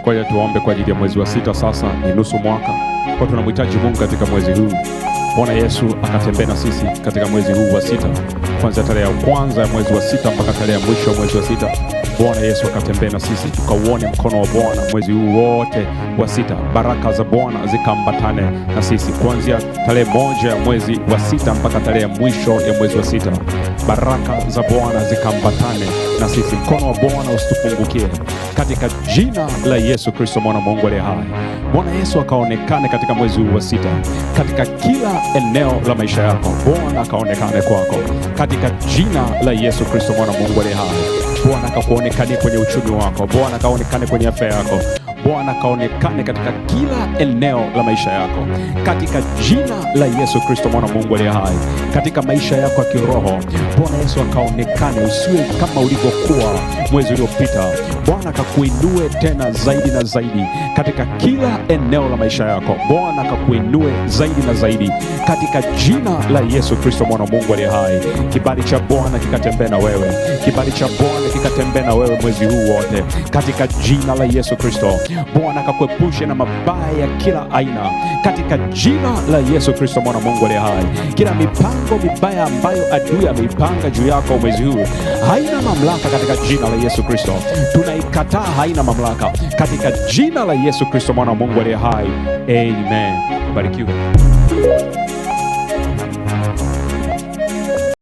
Kwa hiyo tuombe kwa ajili ya mwezi wa 6. Sasa ni nusu mwaka, kwa tunamhitaji Mungu katika mwezi huu. Bwana Yesu akatembea na sisi katika mwezi huu wa 6, kuanzia tarehe ya kwanza ya mwezi wa 6 mpaka tarehe ya mwisho wa mwezi wa 6. Bwana Yesu akatembea na sisi, tukauone mkono wa Bwana mwezi huu wote wa 6. Baraka za Bwana zikaambatane na sisi kuanzia tarehe 1 ya mwezi wa 6 mpaka tarehe ya mwisho ya mwezi wa 6. Baraka za Bwana zikaambatane na sisi, mkono wa Bwana usitupungukie katika jina la Yesu Kristo mwana wa Mungu aliye hai. Bwana Yesu akaonekane katika mwezi huu wa 6 katika kila eneo la maisha yako. Bwana akaonekane kwako katika jina la Yesu Kristo mwana wa Mungu aliye hai. Bwana akakuonekane kwenye uchumi wako. Bwana akaonekane kwenye afya yako. Bwana kaonekane katika kila eneo la maisha yako katika jina la Yesu Kristo mwana wa Mungu aliye hai. Katika maisha yako ya kiroho, Bwana Yesu akaonekane, usiwe kama ulivyokuwa mwezi uliopita. Bwana akakuinue tena zaidi na zaidi katika kila eneo la maisha yako. Bwana akakuinue zaidi na zaidi katika jina la Yesu Kristo mwana wa Mungu aliye hai. Kibali cha Bwana kikatembea na wewe. Kibali cha Bwana kikatembea na wewe mwezi huu wote katika jina la Yesu Kristo. Bwana akakuepushe na mabaya ya kila aina katika jina la Yesu Kristo mwana wa Mungu aliye hai. Kila mipango mibaya ambayo adui ameipanga juu yako mwezi huu haina mamlaka katika jina la Yesu Kristo. Tunaikataa, haina mamlaka katika jina la Yesu Kristo mwana wa Mungu aliye hai. Amen. Barikiwe.